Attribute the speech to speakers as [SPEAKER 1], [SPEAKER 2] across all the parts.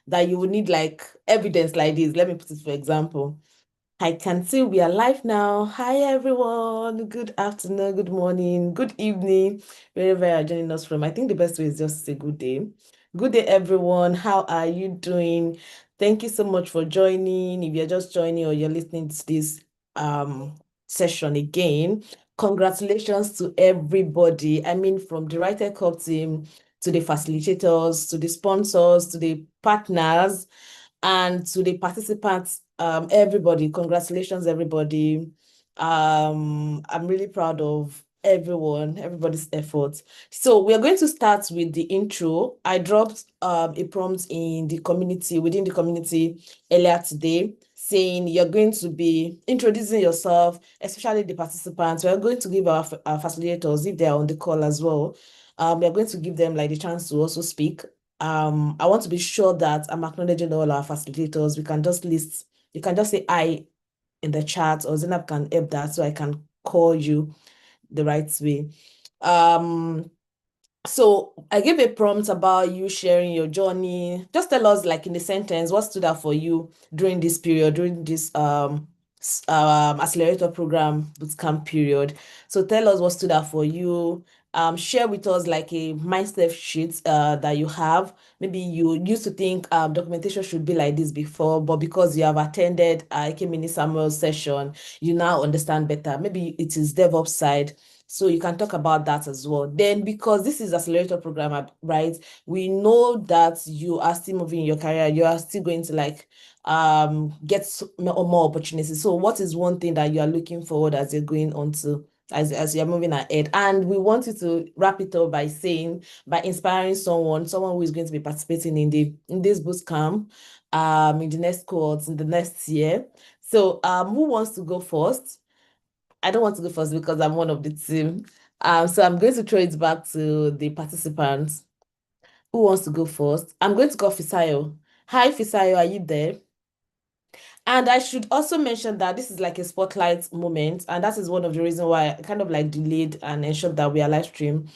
[SPEAKER 1] that you would need like evidence like this. Let me put it for example. I can see we are live now. Hi everyone. Good afternoon, good morning, good evening, wherever you are joining us from. I think the best way is just to say good day. Good day, everyone. How are you doing? Thank you so much for joining. If you're just joining or you're listening to this session again, congratulations to everybody. I mean, from the WriteTech team to the facilitators, to the sponsors, to the partners, and to the participants, everybody, congratulations, everybody. I'm really proud of everybody's efforts. So we are going to start with the intro. I dropped a prompt in the community, within the community earlier today, saying you're going to be introducing yourself, especially the participants. We're going to give our facilitators, if they are on the call as well, we're going to give them like the chance to also speak. I want to be sure that I'm acknowledging all our facilitators. We can just list, you can just say I in the chat, or Zainab can help that so I can call you the right way. So I gave a prompt about you sharing your journey. Just tell us, like in a sentence, what stood out for you during this period, during this accelerator program bootcamp period. So tell us what stood out for you. Share with us like a mindset sheet that you have. Maybe you used to think documentation should be like this before, but because you have attended Ike Mini Samuel's session, you now understand better. Maybe it is DevOps side. So you can talk about that as well. Then, because this is accelerator program, right? We know that you are still moving in your career. You are still going to like get more opportunities. So what is one thing that you are looking forward as you're going on to as you're moving ahead? And we want you to wrap it up by saying, by inspiring someone who is going to be participating in this boot camp in the next cohort, in the next year. So who wants to go first? I don't want to go first because I'm one of the team. So I'm going to throw it back to the participants. Who wants to go first? I'm going to go Fisayo. Hi, Fisayo, are you there? And I should also mention that this is like a spotlight moment, and that is one of the reasons why I kind of like delayed and ensured that we are live stream.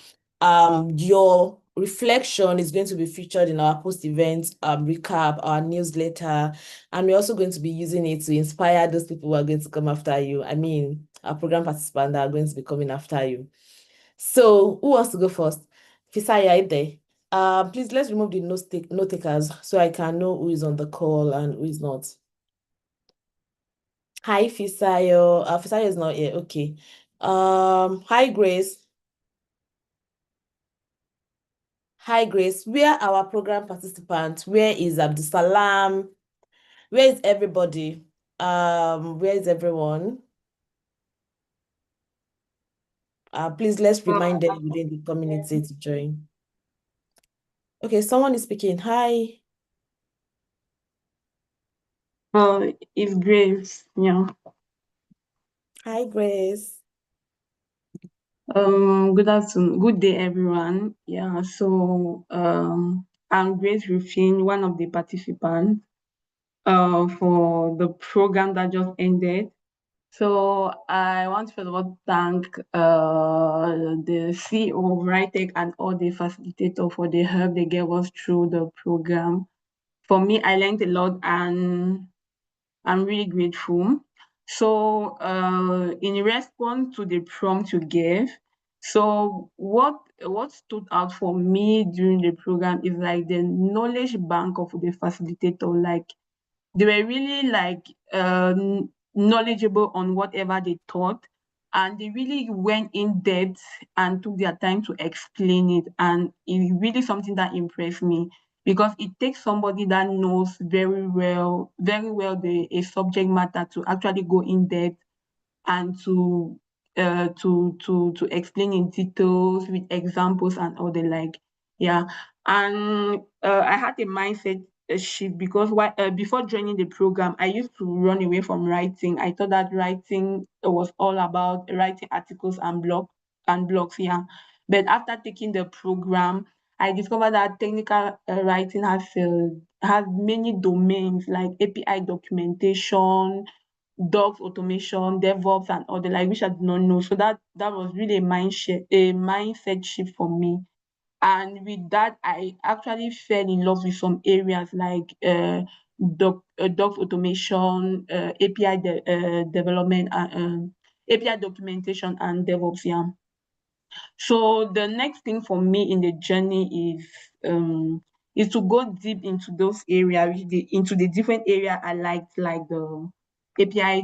[SPEAKER 1] Your reflection is going to be featured in our post-event recap, our newsletter, and we're also going to be using it to inspire those people who are going to come after you. I mean, our program participants that are going to be coming after you. So, who wants to go first? Fisaya, are you there? Please let's remove the note takers so I can know who is on the call and who is not. Hi, Fisayo. Fisayo is not here. Okay. Hi, Grace. Hi, Grace. Where are our program participants? Where is Abdusalam? Where is everybody? Where is everyone? Please let's remind them within the community to join. Okay, someone is speaking. Hi.
[SPEAKER 2] It's Grace. Yeah.
[SPEAKER 1] Hi, Grace.
[SPEAKER 2] Good afternoon. Good day, everyone. Yeah. So, I'm Grace Rufin, one of the participants, for the program that just ended. So, I want to first of all thank the CEO of WriteTech and all the facilitators for the help they gave us through the program. For me, I learned a lot, and I'm really grateful. So, in response to the prompt you gave, so what stood out for me during the program is like the knowledge bank of the facilitator. Like they were really like knowledgeable on whatever they taught, and they really went in depth and took their time to explain it, and it's really something that impressed me because it takes somebody that knows very well the a subject matter to actually go in depth and to explain in details with examples and all the like. Yeah. And I had a mindset shift because before joining the program, I used to run away from writing. I thought that writing was all about writing articles and blogs. Yeah. But after taking the program, I discovered that technical writing has many domains like API documentation, docs automation, DevOps, and all the like, which I did not know. So that was really a mindset shift for me. And with that, I actually fell in love with some areas like doc automation, development, API documentation, and DevOps. Yeah. So the next thing for me in the journey is to go deep into those areas, into the different area I liked, like the API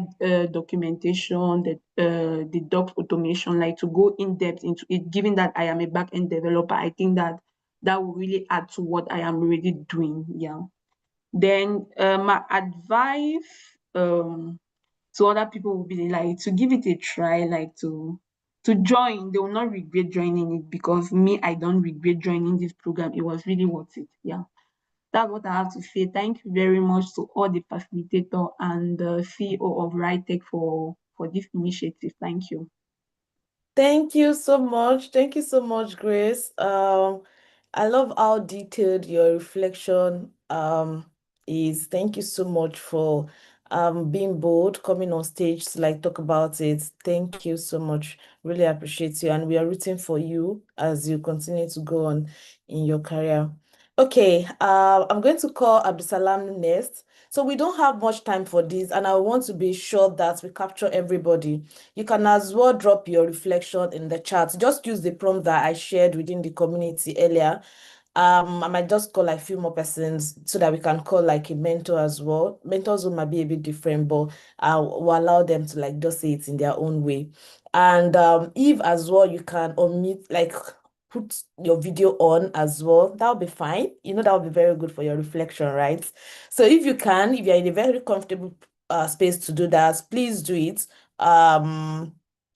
[SPEAKER 2] documentation, the doc automation, like to go in depth into it. Given that I am a back end developer, I think that that will really add to what I am already doing. Yeah. Then my advice so other people will be like to give it a try, like to join. They will not regret joining it, because me, I don't regret joining this program. It was really worth it. Yeah. That's what I have to say. Thank you very much to all the facilitator and the CEO of WriteTech for this initiative. Thank you.
[SPEAKER 1] Thank you so much. Thank you so much, Grace. I love how detailed your reflection is. Thank you so much for being bold, coming on stage to like talk about it. Thank you so much. Really appreciate you, and we are rooting for you as you continue to go on in your career. Okay, I'm going to call Abdusalam next. So we don't have much time for this, and I want to be sure that we capture everybody. You can as well drop your reflection in the chat. Just use the prompt that I shared within the community earlier. I might just call like a few more persons so that we can call like a mentor as well. Mentors who might be a bit different, but I will allow them to like just say it in their own way. And if as well you can omit like put your video on as well, that'll be fine. That'll be very good for your reflection, right? So if you can, if you're in a very comfortable space to do that, please do it.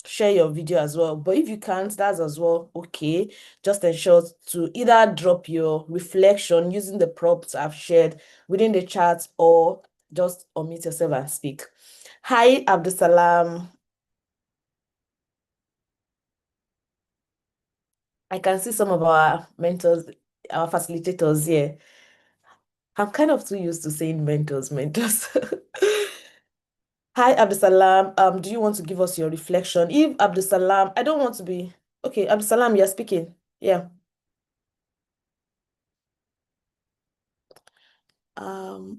[SPEAKER 1] Share your video as well. But if you can't, that's as well okay. Just ensure to either drop your reflection using the prompts I've shared within the chat, or just unmute yourself and speak. Hi, Abdusalam. I can see some of our mentors, our facilitators here. I'm kind of too used to saying mentors. Hi, Abdusalam. Do you want to give us your reflection? If Abdusalam, I don't want to be okay. Abdusalam, you're speaking. Yeah.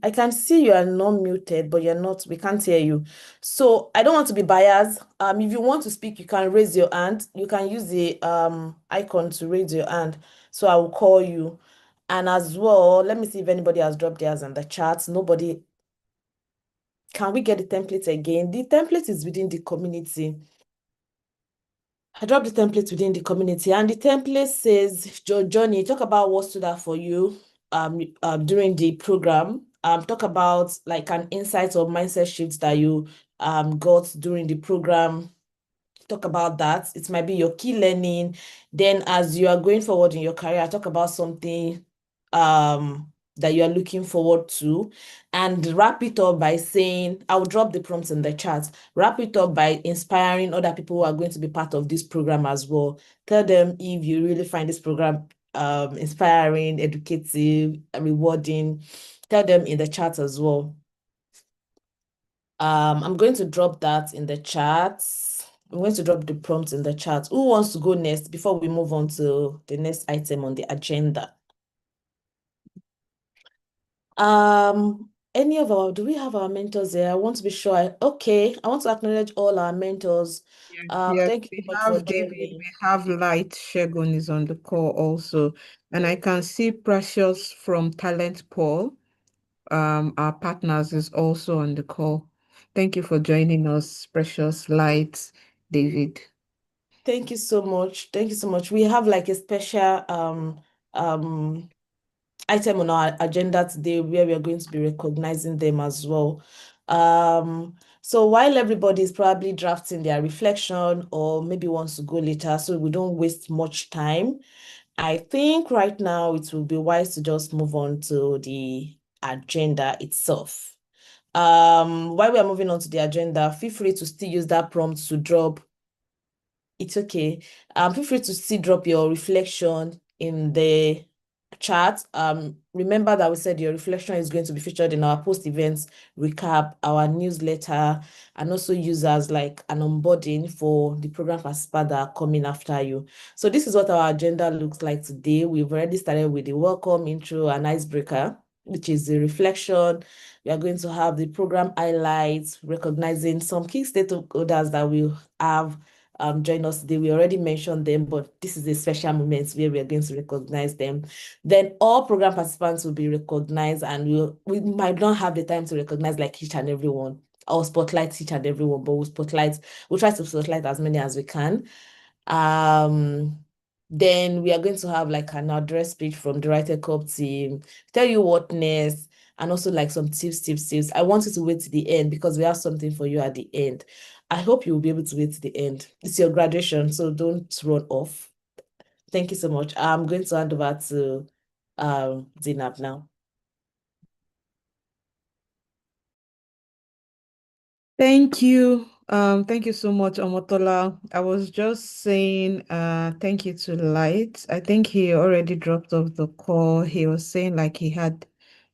[SPEAKER 1] I can see you are not muted, but you're not, we can't hear you. So I don't want to be biased. If you want to speak, you can raise your hand. You can use the icon to raise your hand. So I will call you. And as well, let me see if anybody has dropped theirs in the chat. Nobody. Can we get the template again? The template is within the community. I dropped the template within the community, and the template says, Johnny, talk about what stood out for you during the program. Talk about like an insight or mindset shift that you got during the program. Talk about that. It might be your key learning. Then as you are going forward in your career, talk about something that you are looking forward to, and wrap it up by saying, I'll drop the prompts in the chat. Wrap it up by inspiring other people who are going to be part of this program as well. Tell them if you really find this program inspiring, educative, rewarding. Tell them in the chat as well. I'm going to drop that in the chat. I'm going to drop the prompt in the chat. Who wants to go next before we move on to the next item on the agenda? Do we have our mentors there? I want to be sure. Okay, I want to acknowledge all our mentors.
[SPEAKER 3] Yes, yes,
[SPEAKER 1] Thank you so
[SPEAKER 3] we
[SPEAKER 1] much for
[SPEAKER 3] have David,
[SPEAKER 1] joining.
[SPEAKER 3] we have Light, Shegun is on the call also. And I can see Precious from Talent Pool, our partners, is also on the call. Thank you for joining us, Precious, Light, David.
[SPEAKER 1] Thank you so much. Thank you so much. We have like a special um item on our agenda today where we are going to be recognizing them as well. So while everybody is probably drafting their reflection or maybe wants to go later, so we don't waste much time, I think right now it will be wise to just move on to the agenda itself. While we are moving on to the agenda, feel free to still use that prompt to drop. It's okay. Feel free to still drop your reflection in the chat. Remember that we said your reflection is going to be featured in our post-events recap, our newsletter, and also use as like an onboarding for the program participants that are coming after you. So this is what our agenda looks like today. We've already started with the welcome, intro, and icebreaker, which is the reflection. We are going to have the program highlights, recognizing some key stakeholders that will have join us today. We already mentioned them, but this is a special moment where we are going to recognize them. Then all program participants will be recognized, and we might not have the time to recognize like each and every one or spotlight each and every one, but we'll try to spotlight as many as we can. Then we are going to have like an address speech from the WriteTech team, tell you what next, and also like some tips. I want you to wait to the end because we have something for you at the end. I hope you'll be able to wait to the end. It's your graduation, so don't run off. Thank you so much. I'm going to hand over to Zainab now.
[SPEAKER 3] Thank you. Thank you so much, Omotola. I was just saying, thank you to Light. I think he already dropped off the call. He was saying like he had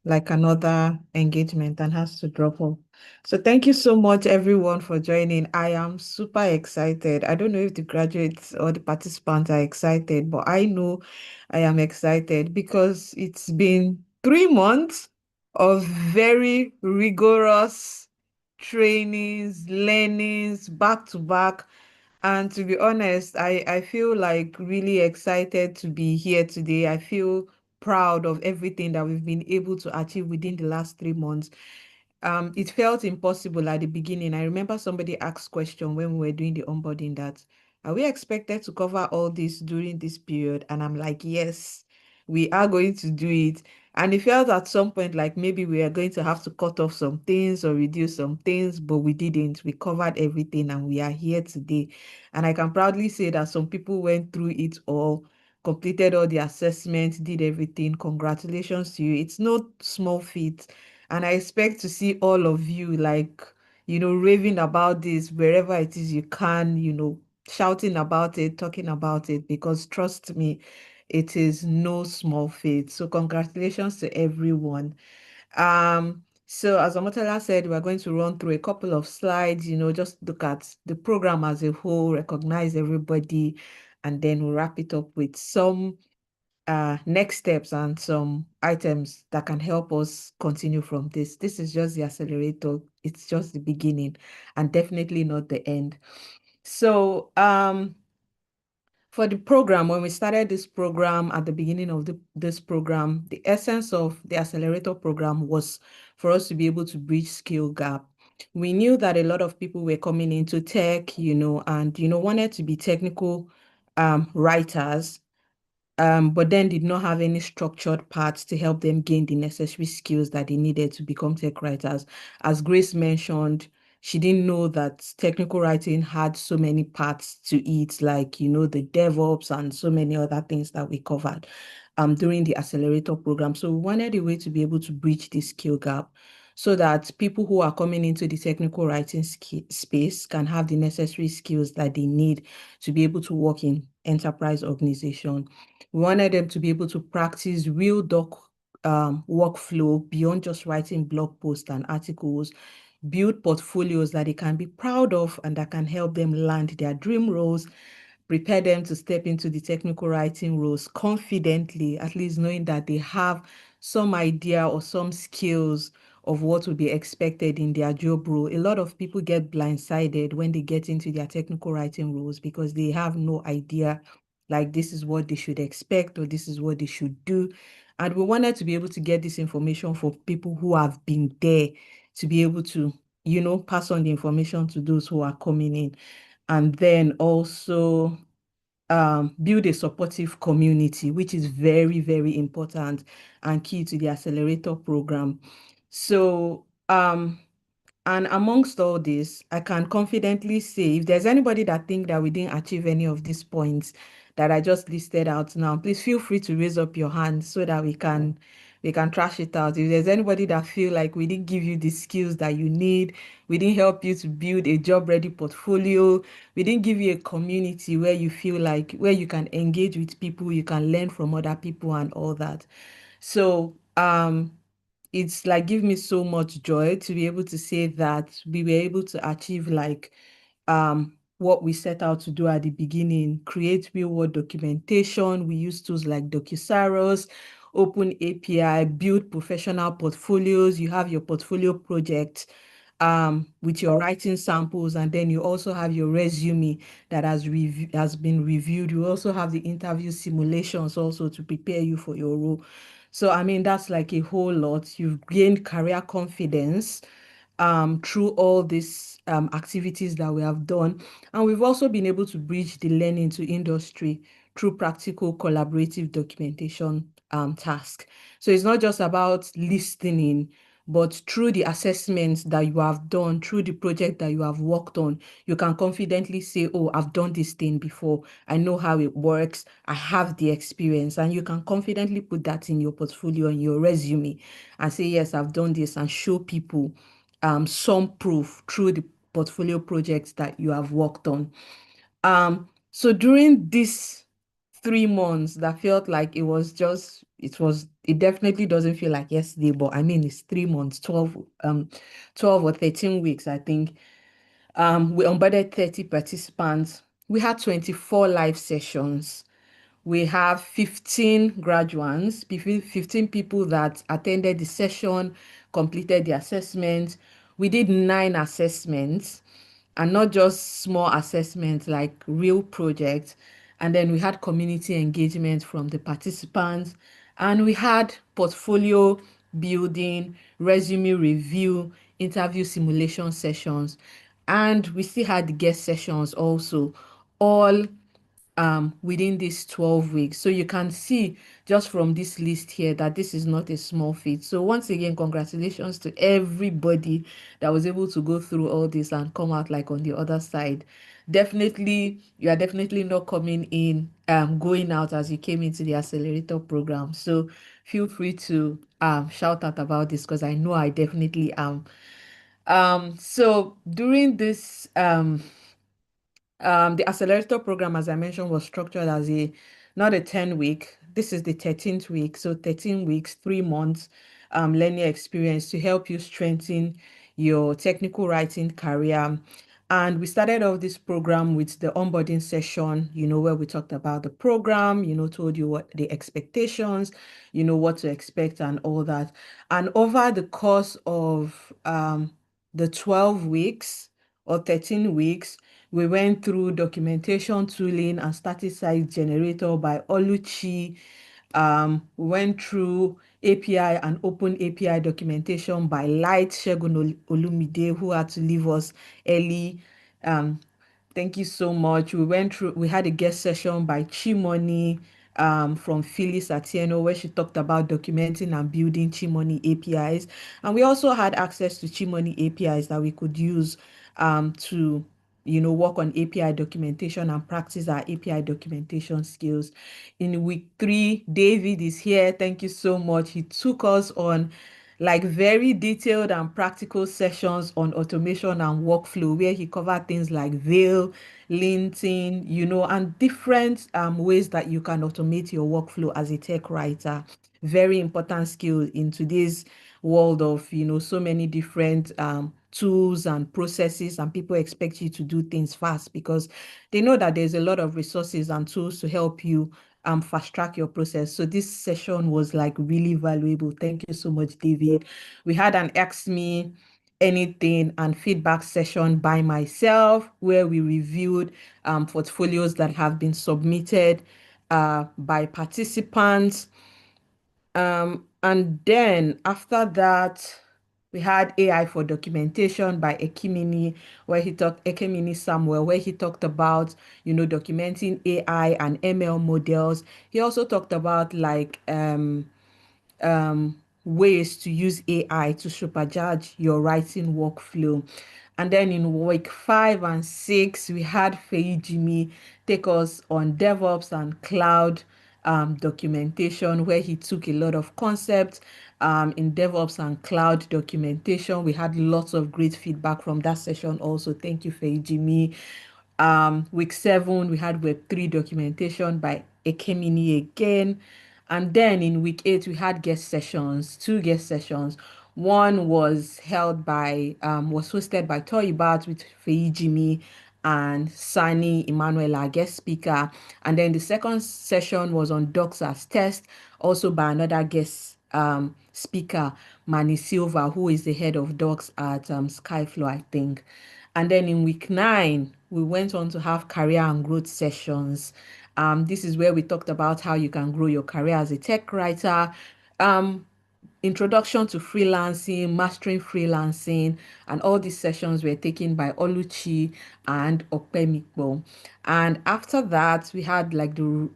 [SPEAKER 3] like another engagement and has to drop off. So thank you so much, everyone, for joining. I am super excited. I don't know if the graduates or the participants are excited, but I know I am excited because it's been 3 months of very rigorous trainings, learnings, back to back. And to be honest, I feel like really excited to be here today. I feel proud of everything that we've been able to achieve within the last 3 months. It felt impossible at the beginning. I remember somebody asked question when we were doing the onboarding that, are we expected to cover all this during this period? And I'm like, yes, we are going to do it. And it felt at some point like maybe we are going to have to cut off some things or reduce some things, but we didn't. We covered everything and we are here today. And I can proudly say that some people went through it all, completed all the assessments, did everything. Congratulations to you. It's no small feat. And I expect to see all of you like, raving about this wherever it is you can, shouting about it, talking about it, because trust me, it is no small feat. So congratulations to everyone. So as Omotala said, we're going to run through a couple of slides, just look at the program as a whole, recognize everybody, and then we'll wrap it up with some next steps and some items that can help us continue from this. This is just the accelerator. It's just the beginning and definitely not the end. So for the program, when we started this program at the beginning of this program, the essence of the accelerator program was for us to be able to bridge skill gap. We knew that a lot of people were coming into tech, and, wanted to be technical writers, but then did not have any structured paths to help them gain the necessary skills that they needed to become tech writers. As Grace mentioned, she didn't know that technical writing had so many parts to it, like, the DevOps and so many other things that we covered during the accelerator program. So we wanted a way to be able to bridge this skill gap so that people who are coming into the technical writing space can have the necessary skills that they need to be able to work in enterprise organization. We wanted them to be able to practice real doc workflow beyond just writing blog posts and articles, build portfolios that they can be proud of and that can help them land their dream roles, prepare them to step into the technical writing roles confidently, at least knowing that they have some idea or some skills of what will be expected in their job role. A lot of people get blindsided when they get into their technical writing roles because they have no idea, like this is what they should expect or this is what they should do. And we wanted to be able to get this information for people who have been there to be able to, pass on the information to those who are coming in. And then also build a supportive community, which is very, very important and key to the accelerator program. So, and amongst all this, I can confidently say, if there's anybody that think that we didn't achieve any of these points that I just listed out now, please feel free to raise up your hand so that we can we can trash it out. If there's anybody that feel like we didn't give you the skills that you need, we didn't help you to build a job-ready portfolio, we didn't give you a community where you feel like where you can engage with people, you can learn from other people and all that. So, it's like give me so much joy to be able to say that we were able to achieve like what we set out to do at the beginning, create real world documentation. We use tools like Docusaros, Open API, build professional portfolios. You have your portfolio project with your writing samples, and then you also have your resume that has been reviewed. You also have the interview simulations also to prepare you for your role. So I mean that's like a whole lot. You've gained career confidence through all these activities that we have done. And we've also been able to bridge the learning to industry through practical collaborative documentation task. So it's not just about listening, but through the assessments that you have done, through the project that you have worked on, you can confidently say, oh, I've done this thing before. I know how it works. I have the experience. And you can confidently put that in your portfolio and your resume and say, yes, I've done this, and show people some proof through the portfolio projects that you have worked on. So during this 3 months that felt like it definitely doesn't feel like yesterday, but I mean it's 3 months, 12 or 13 weeks, I think. We onboarded 30 participants. We had 24 live sessions. We have 15 graduates, 15 people that attended the session, completed the assessment. We did 9 assessments, and not just small assessments, like real projects. And then we had community engagement from the participants, and we had portfolio building, resume review, interview simulation sessions, and we still had guest sessions also, all within these 12 weeks. So you can see just from this list here that this is not a small feat. So once again, congratulations to everybody that was able to go through all this and come out like on the other side. Definitely, you are definitely not coming in, going out as you came into the accelerator program. So feel free to shout out about this, because I know I definitely am. So during this the accelerator program, as I mentioned, was structured as a not a 10 week. This is the 13th week. So 13 weeks, 3 months learning experience to help you strengthen your technical writing career. And we started off this program with the onboarding session, where we talked about the program, told you what the expectations, what to expect and all that. And over the course of the 12 weeks or 13 weeks, we went through documentation tooling and static site generator by Oluchi. We went through API and open API documentation by Light Shegun Olumide, who had to leave us early. Um, Thank you so much. We had a guest session by Chimoni from Phyllis Atieno, where she talked about documenting and building Chimoni APIs. And we also had access to Chimoni APIs that we could use to work on API documentation and practice our API documentation skills. In week 3, David is here. Thank you so much. He took us on like very detailed and practical sessions on automation and workflow, where he covered things like Veil, linting, and different ways that you can automate your workflow as a tech writer. Very important skill in today's world of, so many different tools and processes, and people expect you to do things fast because they know that there's a lot of resources and tools to help you fast track your process. So this session was like really valuable. Thank you so much, David. We had an Ask Me Anything and feedback session by myself, where we reviewed portfolios that have been submitted by participants. And then after that, we had AI for documentation by Ekimini Samuel, where he talked about, documenting AI and ML models. He also talked about like ways to use AI to supercharge your writing workflow. And then in week 5 and 6, we had Fei Jimmy take us on DevOps and cloud documentation, where he took a lot of concepts in DevOps and cloud documentation. We had lots of great feedback from that session also. Thank you, Feijimi. Week 7, we had Web3 documentation by Ekemini again. And then in week 8, we had guest sessions, 2 guest sessions. One was hosted by Toyibat with Feijimi and Sani Emmanuel, our guest speaker. And then the second session was on Docs as Test, also by another guest speaker, Manny Silva, who is the head of Docs at Skyflow, I think. And then in week 9, we went on to have career and growth sessions. This is where we talked about how you can grow your career as a tech writer, um, introduction to freelancing, mastering freelancing, and all these sessions were taken by Oluchi and Okpemikpo. And after that, we had like the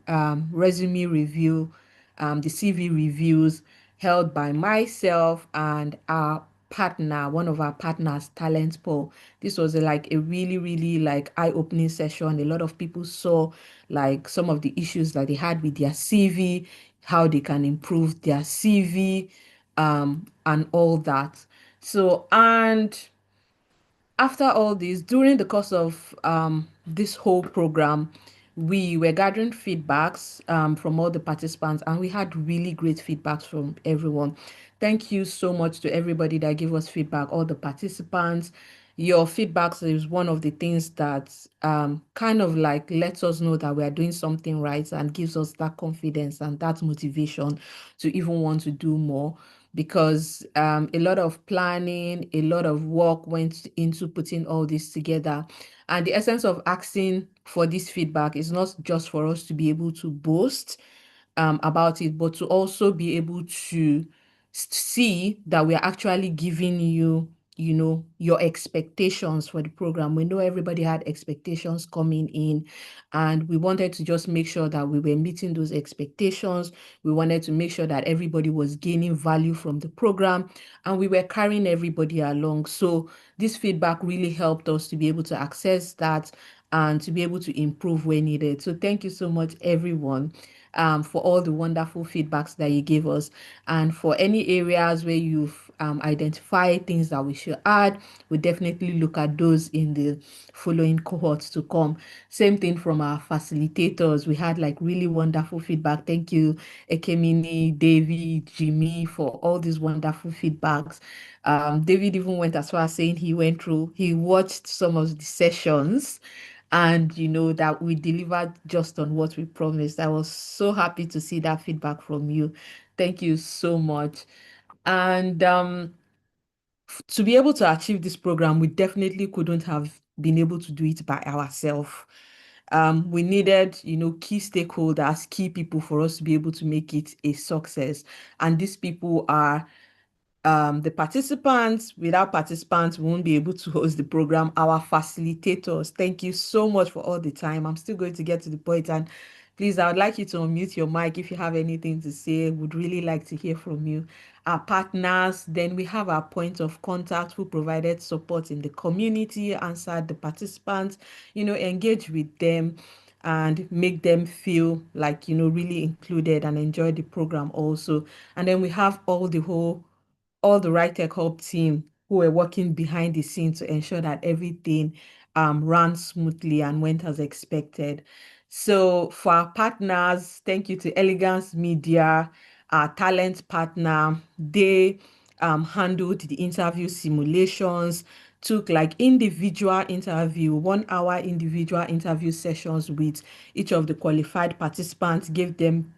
[SPEAKER 3] resume review, the CV reviews held by myself and our partner, one of our partners, Talent Pool. This was like a really, really like eye-opening session. A lot of people saw like some of the issues that they had with their CV, how they can improve their CV, and all that. So, and after all this, during the course of this whole program, we were gathering feedbacks from all the participants, and we had really great feedbacks from everyone. Thank you so much to everybody that gave us feedback, all the participants. Your feedbacks is one of the things that kind of like lets us know that we are doing something right and gives us that confidence and that motivation to even want to do more, because a lot of planning, a lot of work went into putting all this together. And the essence of asking for this feedback is not just for us to be able to boast about it, but to also be able to see that we are actually giving you, your expectations for the program. We know everybody had expectations coming in, and we wanted to just make sure that we were meeting those expectations. We wanted to make sure that everybody was gaining value from the program, and we were carrying everybody along. So this feedback really helped us to be able to access that and to be able to improve where needed. So thank you so much, everyone, for all the wonderful feedbacks that you gave us. And for any areas where you've identified things that we should add, we definitely look at those in the following cohorts to come. Same thing from our facilitators. We had like really wonderful feedback. Thank you, Ekemini, David, Jimmy, for all these wonderful feedbacks. David even went as far as saying he watched some of the sessions, and that we delivered just on what we promised. I was so happy to see that feedback from you. Thank you so much. And to be able to achieve this program, we definitely couldn't have been able to do it by ourselves. We needed, key stakeholders, key people for us to be able to make it a success. And these people are the participants. Without participants, we won't be able to host the program. Our facilitators, thank you so much for all the time. I'm still going to get to the point, and please, I would like you to unmute your mic if you have anything to say. Would really like to hear from you. Our partners, then we have our point of contact who provided support in the community, answered the participants, engage with them and make them feel like, really included and enjoy the program also. And then we have all the WriteTech Hub team who were working behind the scenes to ensure that everything ran smoothly and went as expected. So for our partners, thank you to Elegance Media, our talent partner. They handled the interview simulations, took like individual interview, 1 hour individual interview sessions with each of the qualified participants, gave them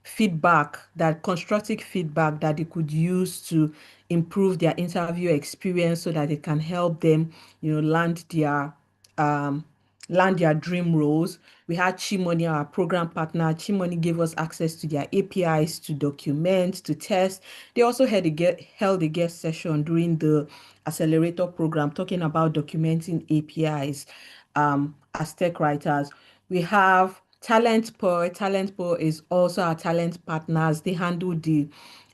[SPEAKER 3] feedback, that constructive feedback that they could use to improve their interview experience so that it can help them, um, land their dream roles. We had Chimoni, our program partner. Chimoni gave us access to their APIs to document, to test. They also held a guest session during the Accelerator program talking about documenting APIs as tech writers. We have Talent Pool. Talent Pool is also our talent partners. They handle the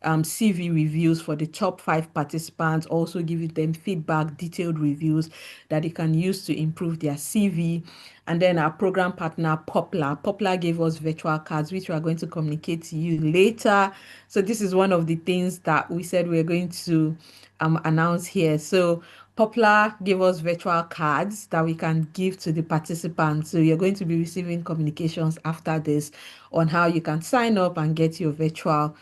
[SPEAKER 3] CV reviews for the top 5 participants, also giving them feedback, detailed reviews that they can use to improve their CV. And then our program partner, Poplar. Poplar gave us virtual cards, which we are going to communicate to you later. So this is one of the things that we said we're going to announce here. So Poplar gave us virtual cards that we can give to the participants. So you're going to be receiving communications after this on how you can sign up and get your virtual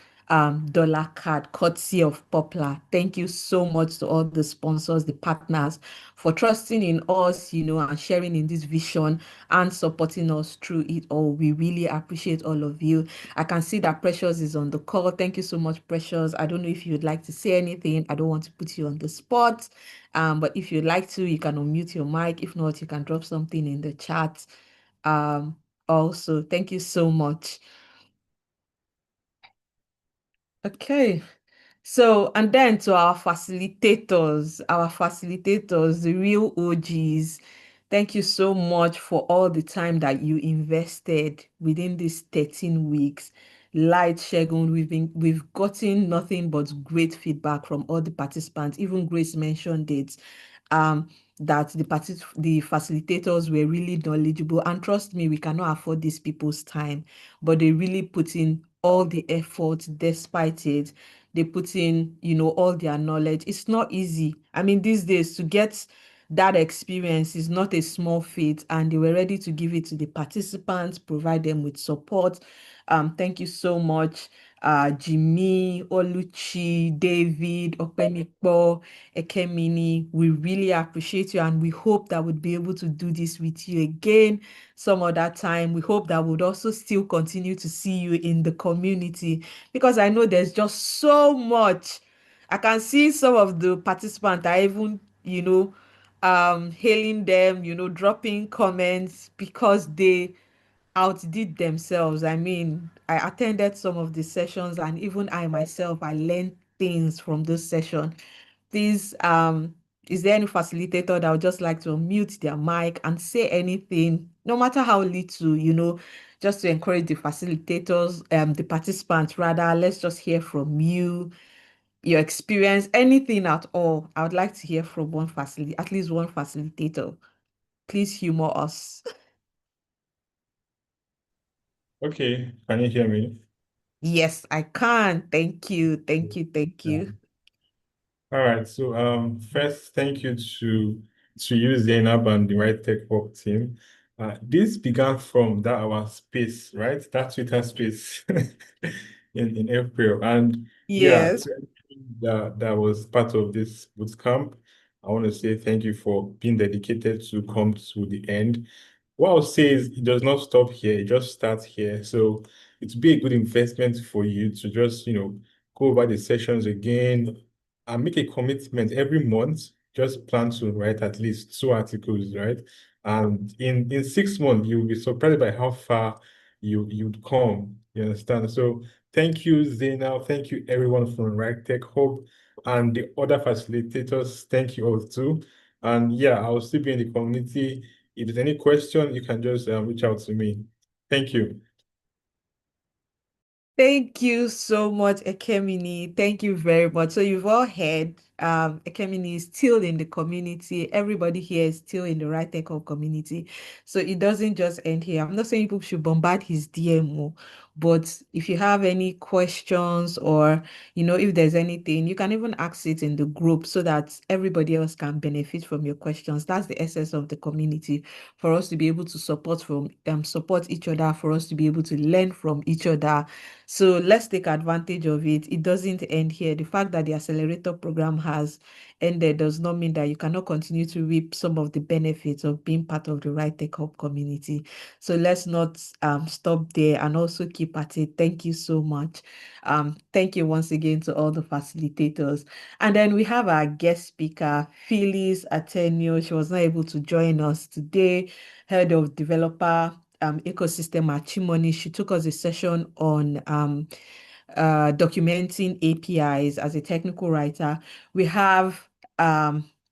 [SPEAKER 3] dollar card courtesy of Poplar. Thank you so much to all the sponsors, the partners for trusting in us, and sharing in this vision and supporting us through it all. We really appreciate all of you. I can see that Precious is on the call. Thank you so much, Precious. I don't know if you'd like to say anything. I don't want to put you on the spot. But if you'd like to, you can unmute your mic. If not, you can drop something in the chat. Um, Also, thank you so much. Okay. So, and then to our facilitators, the real OGs, thank you so much for all the time that you invested within these 13 weeks. Light Shegun, we've gotten nothing but great feedback from all the participants. Even Grace mentioned it, um, that the facilitators were really knowledgeable. And trust me, we cannot afford these people's time, but they really put in all the effort despite it. They put in, all their knowledge. It's not easy. I mean, these days to get that experience is not a small feat, and they were ready to give it to the participants, provide them with support. Thank you so much, Jimmy, Oluchi, David, Openipo, Ekemini. We really appreciate you, and we hope that we'll be able to do this with you again some other time. We hope that we'll also still continue to see you in the community, because I know there's just so much. I can see some of the participants are even, hailing them, dropping comments because they outdid themselves. I mean, I attended some of the sessions, and even I myself, I learned things from those sessions. Please, is there any facilitator that would just like to unmute their mic and say anything, no matter how little, just to encourage the facilitators, the participants rather? Let's just hear from you, your experience, anything at all. I would like to hear from at least one facilitator. Please humor us.
[SPEAKER 4] Okay, can you hear me?
[SPEAKER 3] Yes, I can. Thank you. Thank you. Thank
[SPEAKER 4] Yeah.
[SPEAKER 3] you.
[SPEAKER 4] All right. So first, thank you to you, Zainab, and the WriteTech Hub team. This began from that our space, right? That Twitter space in April. And yeah,
[SPEAKER 3] Yes.
[SPEAKER 4] to everyone that was part of this bootcamp, I want to say thank you for being dedicated to come to the end. What I'll say is it does not stop here, it just starts here. So it would be a good investment for you to just, go over the sessions again and make a commitment every month. Just plan to write at least 2 articles, right? And in 6 months, you'll be surprised by how far you'd come. You understand? So thank you, Zainab. Thank you, everyone from WriteTech Hub and the other facilitators. Thank you all too. And yeah, I'll still be in the community. If there's any question, you can just reach out to me. Thank you.
[SPEAKER 3] Thank you so much, Ekemini. Thank you very much. So you've all heard, Ekemini is still in the community. Everybody here is still in the Right Tech Hub community. So it doesn't just end here. I'm not saying people should bombard his DMO, but if you have any questions, or, if there's anything, you can even ask it in the group so that everybody else can benefit from your questions. That's the essence of the community, for us to be able to support each other, for us to be able to learn from each other. So let's take advantage of it. It doesn't end here. The fact that the Accelerator program has ended does not mean that you cannot continue to reap some of the benefits of being part of the Right Tech Hub community. So let's not stop there, and also keep at it. Thank you so much. Thank you once again to all the facilitators. And then we have our guest speaker, Phyllis Atenio. She was not able to join us today, head of developer ecosystem at Chimoni. She took us a session on documenting APIs as a technical writer. We have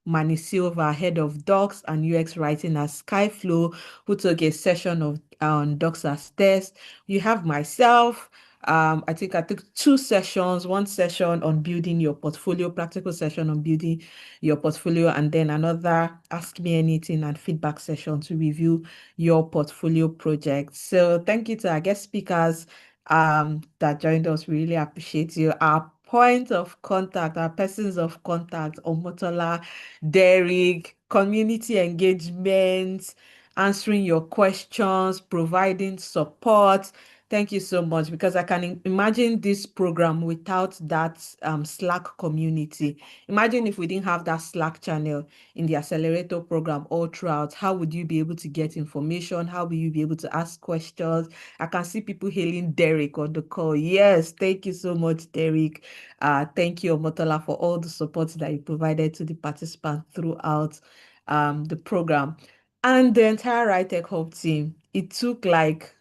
[SPEAKER 3] Manny Silva, head of docs and UX writing at Skyflow, who took a session on docs as test. You have myself, I think I took two sessions, one session on building your portfolio, practical session on building your portfolio, and then another Ask Me Anything and feedback session to review your portfolio project. So thank you to our guest speakers that joined us. We really appreciate you. Our point of contact, our persons of contact, Omotola, Derek, community engagement, answering your questions, providing support. Thank you so much, because I can imagine this program without that Slack community. Imagine if we didn't have that Slack channel in the Accelerator program all throughout. How would you be able to get information? How will you be able to ask questions? I can see people hailing Derek on the call. Yes, thank you so much, Derek. Thank you, Omotola, for all the support that you provided to the participants throughout the program. And the entire WriteTech Hub team. It took like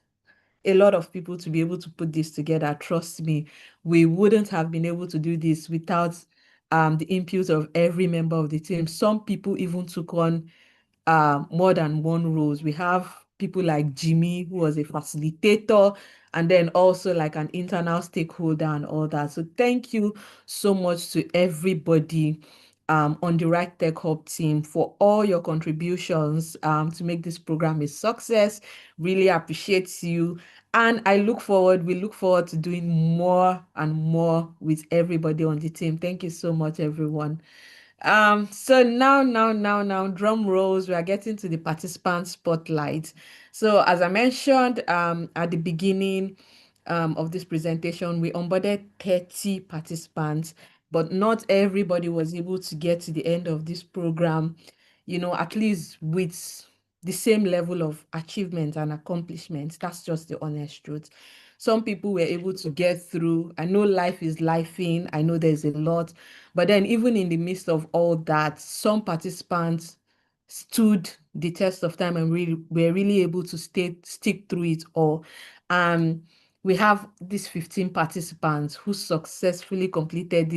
[SPEAKER 3] a lot of people to be able to put this together. Trust me, we wouldn't have been able to do this without the input of every member of the team. Some people even took on more than one roles. We have people like Jimmy, who was a facilitator, and then also like an internal stakeholder and all that. So thank you so much to everybody on the WriteTech Hub team for all your contributions to make this program a success. Really appreciate you. And we look forward to doing more and more with everybody on the team. Thank you so much, everyone. So now, drum rolls, we are getting to the participant spotlight. So as I mentioned, at the beginning, of this presentation, we onboarded 30 participants, but not everybody was able to get to the end of this program, at least with the same level of achievement and accomplishment. That's just the honest truth. Some people were able to get through. I know life is lifing. I know there's a lot. But then even in the midst of all that, some participants stood the test of time and really were really able to stick through it all. We have these 15 participants who successfully completed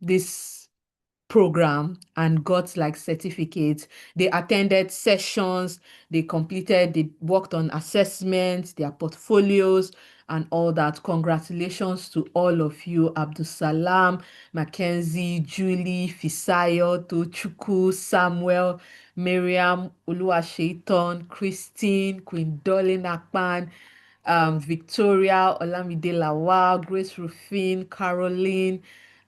[SPEAKER 3] this program and got like certificates. They attended sessions, they worked on assessments, their portfolios, and all that. Congratulations to all of you, Abdusalam, Mackenzie, Julie, Fisayo, Tochukwu, Samuel, Miriam, Oluwashaitan, Christine, Queen Dolly Nakpan, Victoria, Olamide Lawal, Grace Rufin, Caroline,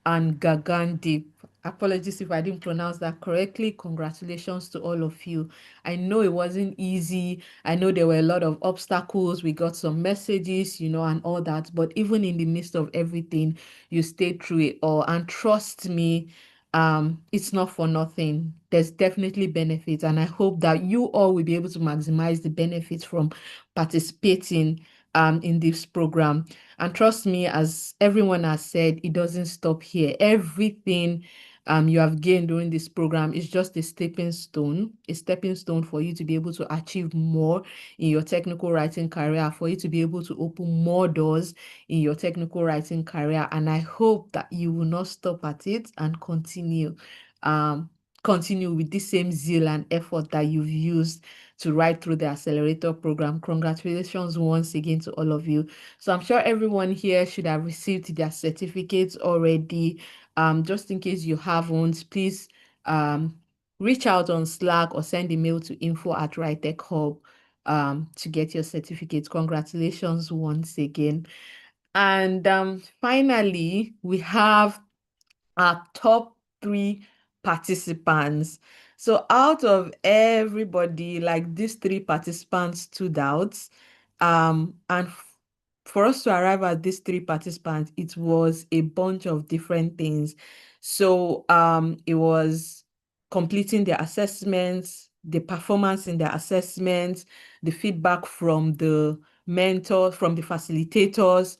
[SPEAKER 3] and Gagandip. Apologies if I didn't pronounce that correctly. Congratulations to all of you. I know it wasn't easy. I know there were a lot of obstacles. We got some messages, and all that. But even in the midst of everything, you stayed through it all. And trust me, it's not for nothing. There's definitely benefits. And I hope that you all will be able to maximize the benefits from participating in this program. And trust me, as everyone has said, it doesn't stop here. Everything you have gained during this program is just a stepping stone for you to be able to achieve more in your technical writing career, for you to be able to open more doors in your technical writing career. And I hope that you will not stop at it and continue with the same zeal and effort that you've used to write through the Accelerator program. Congratulations once again to all of you. So I'm sure everyone here should have received their certificates already. Just in case you haven't, please reach out on Slack or send email to info@WriteTech Hub to get your certificates. Congratulations once again. And finally, we have our top 3 participants. So out of everybody, like these 3 participants stood out. And for us to arrive at these 3 participants, it was a bunch of different things. So it was completing their assessments, the performance in their assessments, the feedback from the mentor, from the facilitators,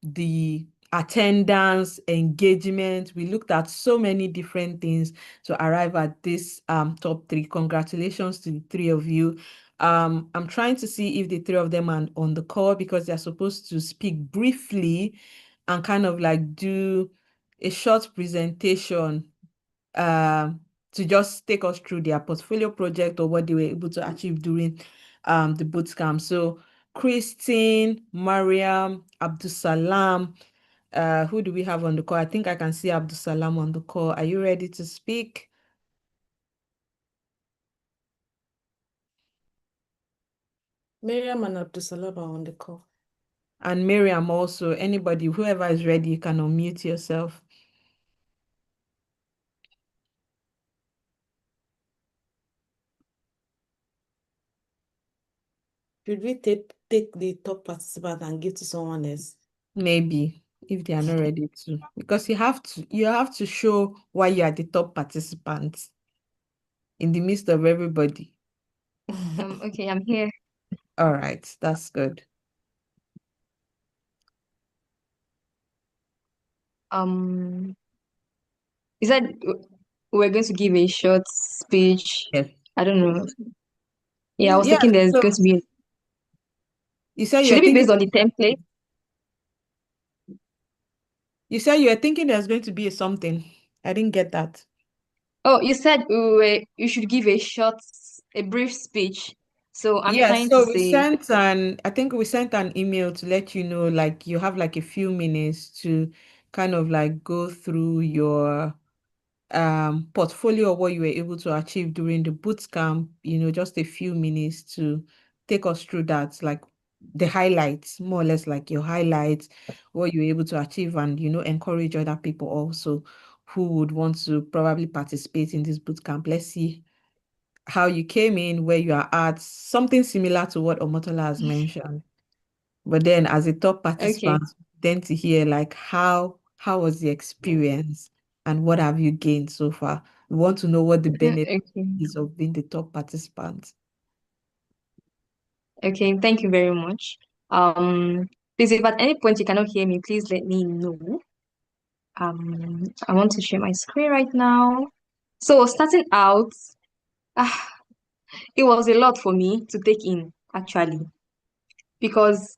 [SPEAKER 3] the attendance, engagement. We looked at so many different things to arrive at this top 3. Congratulations to the 3 of you. I'm trying to see if the 3 of them are on the call, because they're supposed to speak briefly and kind of like do a short presentation to just take us through their portfolio project or what they were able to achieve during the bootcamp. So Christine, Mariam, Abdusalam. Who do we have on the call? I think I can see Abdusalam on the call. Are you ready to speak?
[SPEAKER 1] Miriam and Abdusalam are on the call.
[SPEAKER 3] And Miriam also. Anybody, whoever is ready, you can unmute yourself.
[SPEAKER 1] Should we take the top participant and give to someone else?
[SPEAKER 3] Maybe if they are not ready to, because you have to show why you are the top participant in the midst of everybody.
[SPEAKER 5] Okay, I'm here.
[SPEAKER 3] All right, that's good.
[SPEAKER 5] Um, you said we're going to give a short speech.
[SPEAKER 3] Yes.
[SPEAKER 5] I don't know. Yeah, I was
[SPEAKER 3] Yeah,
[SPEAKER 5] thinking there's going
[SPEAKER 3] so
[SPEAKER 5] to be.
[SPEAKER 3] you said
[SPEAKER 5] Should
[SPEAKER 3] you're
[SPEAKER 5] it be
[SPEAKER 3] thinking
[SPEAKER 5] based on the template?
[SPEAKER 3] you said you're thinking there's going to be something. I didn't get that.
[SPEAKER 5] Oh, you said you should give a brief speech. So I'm
[SPEAKER 3] Yeah,
[SPEAKER 5] trying to
[SPEAKER 3] so we
[SPEAKER 5] say,
[SPEAKER 3] sent I think we sent an email to let you know, like you have like a few minutes to kind of like go through your portfolio of what you were able to achieve during the boot camp, just a few minutes to take us through that, like the highlights, more or less like your highlights, what you were able to achieve, and encourage other people also who would want to probably participate in this boot camp. Let's see how you came in, where you are at, something similar to what Omotola has mentioned. But then as a top
[SPEAKER 5] okay,
[SPEAKER 3] participant, then to hear like how was the experience and what have you gained so far? We want to know what the benefit
[SPEAKER 5] okay,
[SPEAKER 3] is of being the top participant.
[SPEAKER 5] okay. Thank you very much. Please, if at any point you cannot hear me, please let me know. I want to share my screen right now. So starting out, ah, it was a lot for me to take in actually because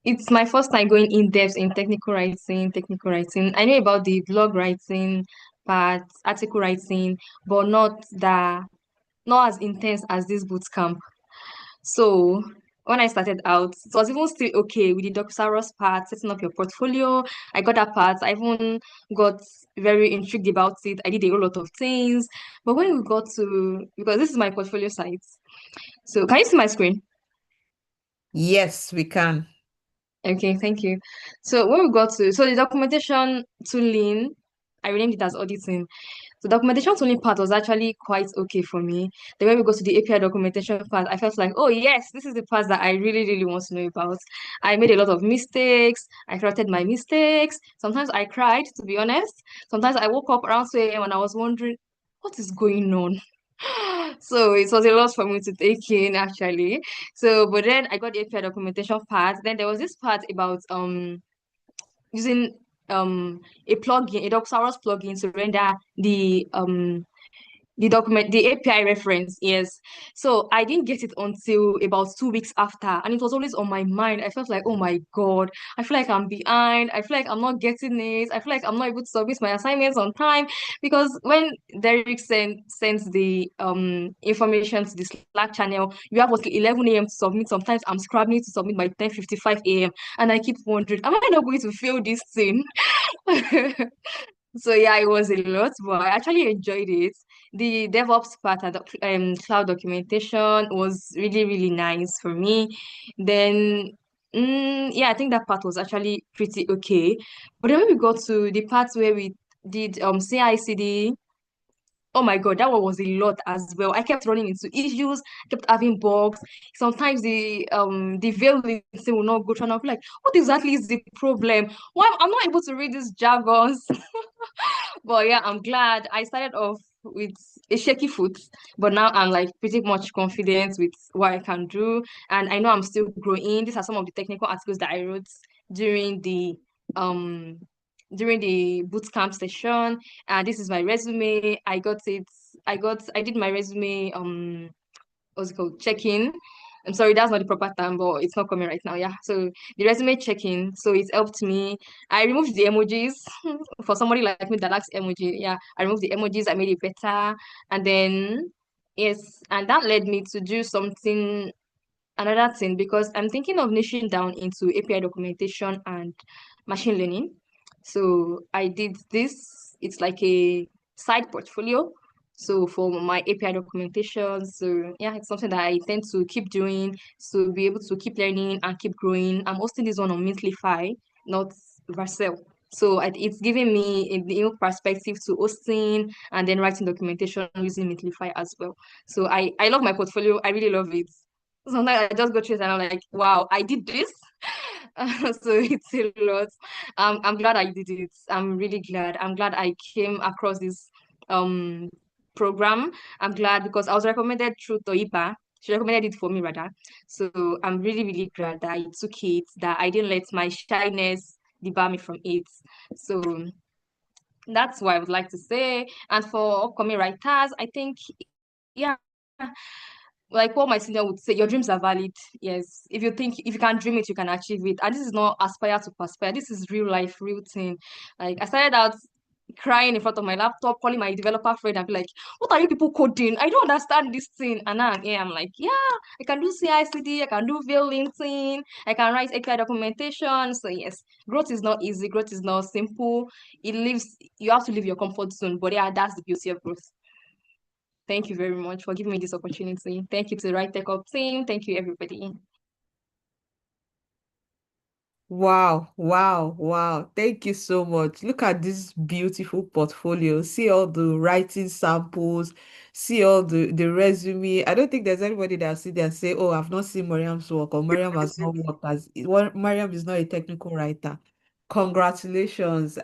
[SPEAKER 5] it's my first time going in depth in technical writing, technical writing. I know about the blog writing part, article writing, but not as intense as this boot camp. So when I started out, it was even still okay with the Doxaros part, setting up your portfolio. I got that part. I even got very intrigued about it. I did a whole lot of things. But when we got to, because this is my portfolio site. So can you see my screen?
[SPEAKER 3] Yes, we can.
[SPEAKER 5] Okay, thank you. So when we got to, so the documentation tooling, I renamed it as auditing. The documentation tooling part was actually quite okay for me. Then when we go to the API documentation part, I felt like, oh yes, this is the part that I really, really want to know about. I made a lot of mistakes. I corrected my mistakes. Sometimes I cried, to be honest. Sometimes I woke up around 2 a.m. and I was wondering, what is going on? So it was a lot for me to take in actually. So, but then I got the API documentation part. Then there was this part about using a plugin, a Doxaros plugin to render the document, the API reference, yes. So I didn't get it until about 2 weeks after, and it was always on my mind. I felt like, oh my God, I feel like I'm behind. I feel like I'm not getting it. I feel like I'm not able to submit my assignments on time because when Derek sends the information to the Slack channel, you have like 11 a.m. to submit. Sometimes I'm scrambling to submit by 10:55 a.m. and I keep wondering, am I not going to fail this thing? So yeah, it was a lot, but I actually enjoyed it. The DevOps part and cloud documentation was really, really nice for me. Then, yeah, I think that part was actually pretty okay. But then when we got to the part where we did CI/CD, oh my God, that one was a lot as well. I kept running into issues, kept having bugs. Sometimes the veil listing will not go through, and I'll be like, what exactly is the problem? Why I'm not able to read these jargons? But yeah, I'm glad I started off with a shaky foot, but now I'm like pretty much confident with what I can do, and I know I'm still growing. These are some of the technical articles that I wrote during the um during the bootcamp session, and this is my resume. I did my resume what's it called, check-in. I'm sorry, that's not the proper term, but it's not coming right now. Yeah. So the resume check-in. So it helped me. I removed the emojis for somebody like me that likes emoji. Yeah. I removed the emojis, I made it better. And then yes, and that led me to do something another thing because I'm thinking of niching down into API documentation and machine learning. So I did this. It's like a side portfolio. So for my API documentation, so yeah, it's something that I tend to keep doing to be able to keep learning and keep growing. I'm hosting this one on Mintlify, not Vercel. So it's giving me a new perspective to hosting and then writing documentation using Mintlify as well. So I love my portfolio. I really love it. Sometimes I just go through it and I'm like, wow, I did this. So it's a lot. I'm glad I did it. I'm really glad. I'm glad I came across this um program. I'm glad because I was recommended through Toipa. She recommended it for me rather. So I'm really, really glad that I took it, that I didn't let my shyness debar me from it. So that's what I would like to say. And for upcoming writers, I think, yeah, like what my senior would say, your dreams are valid. Yes. If you can dream it, you can achieve it. And this is not aspire to perspire. This is real life, real thing. Like I started out crying in front of my laptop, calling my developer friend and be like, what are you people coding? I don't understand this thing. And now I'm like, yeah, I can do CI/CD, I can do Veil linting, I can write API documentation. So yes, growth is not easy, growth is not simple. You have to leave your comfort zone. But yeah, that's the beauty of growth. Thank you very much for giving me this opportunity. Thank you to the WriteTech Up team. Thank you, everybody.
[SPEAKER 3] Wow, wow, wow. Thank you so much. Look at this beautiful portfolio. See all the writing samples, see all the resume. I don't think there's anybody that see there and say, oh, I've not seen Mariam's work or Mariam has not worked as Mariam is not a technical writer. Congratulations.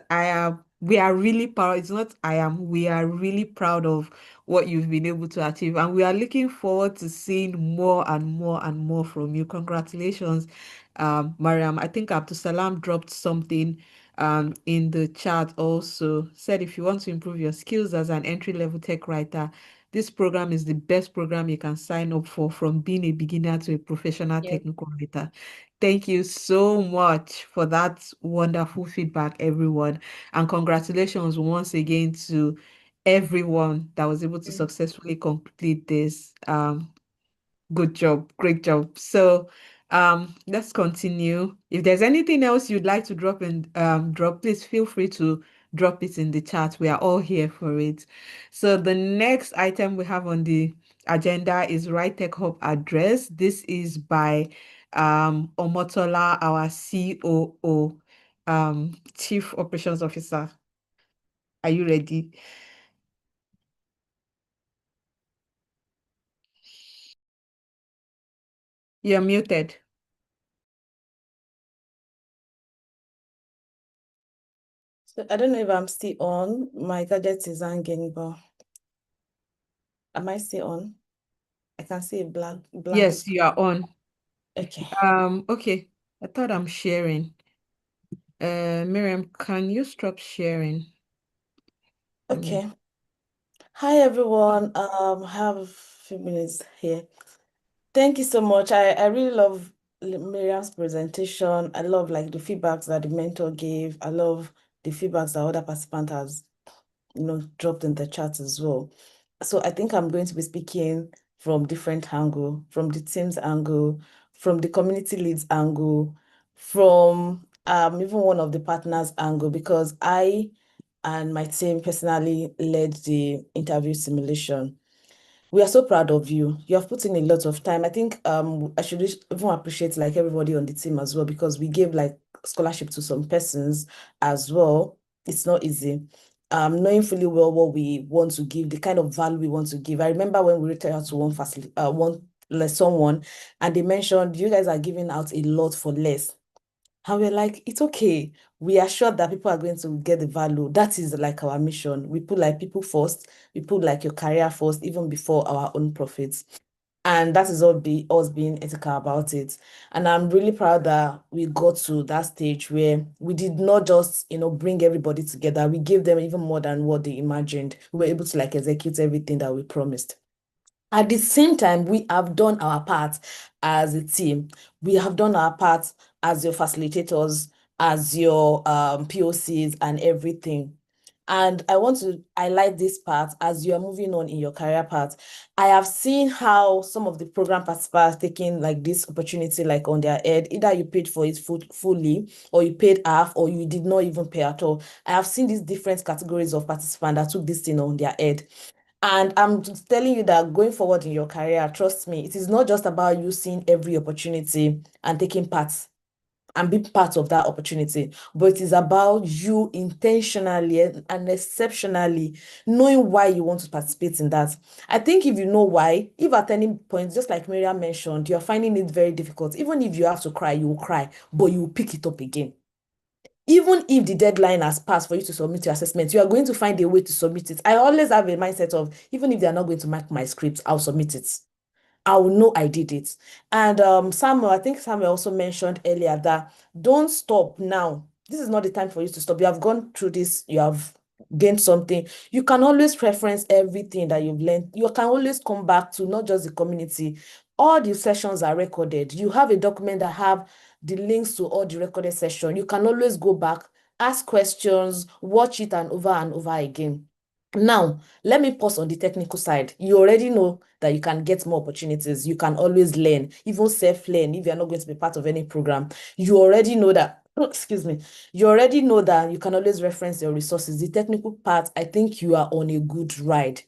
[SPEAKER 3] We are really proud. It's not I am, we are really proud of what you've been able to achieve. And we are looking forward to seeing more and more and more from you. Congratulations, Mariam. I think Abdul Salam dropped something in the chat also. Said if you want to improve your skills as an entry-level tech writer, this program is the best program you can sign up for from being a beginner to a professional
[SPEAKER 5] Yes.
[SPEAKER 3] technical writer. Thank you so much for that wonderful feedback, everyone. And congratulations once again to everyone that was able to successfully complete this. Good job, great job. So, let's continue. If there's anything else you'd like to drop, please feel free to drop it in the chat. We are all here for it. So the next item we have on the agenda is WriteTech Hub address. This is by Omotola, our COO, Chief Operations Officer. Are you ready? You're muted.
[SPEAKER 1] So I don't know if I'm still on. My gadget is hanging, but am I still on? I can see a blank
[SPEAKER 3] Yes,
[SPEAKER 1] screen.
[SPEAKER 3] you are on.
[SPEAKER 1] Okay.
[SPEAKER 3] Okay. I thought I'm sharing. Miriam, can you stop sharing?
[SPEAKER 1] Okay. Hi everyone. I have a few minutes here. Thank you so much. I really love Miriam's presentation. I love like the feedbacks that the mentor gave. I love the feedbacks that other participants has, dropped in the chat as well. So I think I'm going to be speaking from different angle, from the team's angle, from the community leads angle, from even one of the partners angle, because I and my team personally led the interview simulation. We are so proud of you. You have put in a lot of time. I think I should even appreciate like everybody on the team as well, because we gave like scholarship to some persons as well. It's not easy. Knowing fully well what we want to give, the kind of value we want to give. I remember when we reached out to someone, and they mentioned you guys are giving out a lot for less. And we're like, it's okay. We are sure that people are going to get the value. That is like our mission. We put like people first. We put like your career first, even before our own profits. And that is all be us being ethical about it. And I'm really proud that we got to that stage where we did not just, bring everybody together. We gave them even more than what they imagined. We were able to like execute everything that we promised. At the same time, we have done our part as a team. We have done our part as your facilitators, as your POCs and everything. And I want to highlight this part as you are moving on in your career path. I have seen how some of the program participants taking like this opportunity like on their head. Either you paid for it fully, or you paid half, or you did not even pay at all. I have seen these different categories of participants that took this thing on their head. And I'm just telling you that going forward in your career, trust me, it is not just about you seeing every opportunity and taking part and be part of that opportunity, but it is about you intentionally and exceptionally knowing why you want to participate in that. I think if you know why, if at any point, just like Miriam mentioned, you're finding it very difficult, even if you have to cry, you will cry, but you will pick it up again. Even if the deadline has passed for you to submit your assessment, you are going to find a way to submit it. I always have a mindset of, even if they are not going to mark my script, I'll submit it. I will know I did it. And Samuel, I think Samuel also mentioned earlier that don't stop now. This is not the time for you to stop. You have gone through this, you have gained something. You can always reference everything that you've learned. You can always come back to not just the community. All the sessions are recorded. You have a document that have the links to all the recorded session. You can always go back, ask questions, watch it and over again. Now, let me pause on the technical side. You already know that you can get more opportunities. You can always learn, even self-learn if you're not going to be part of any program. You already know that, excuse me, you already know that you can always reference your resources. The technical part, I think you are on a good ride.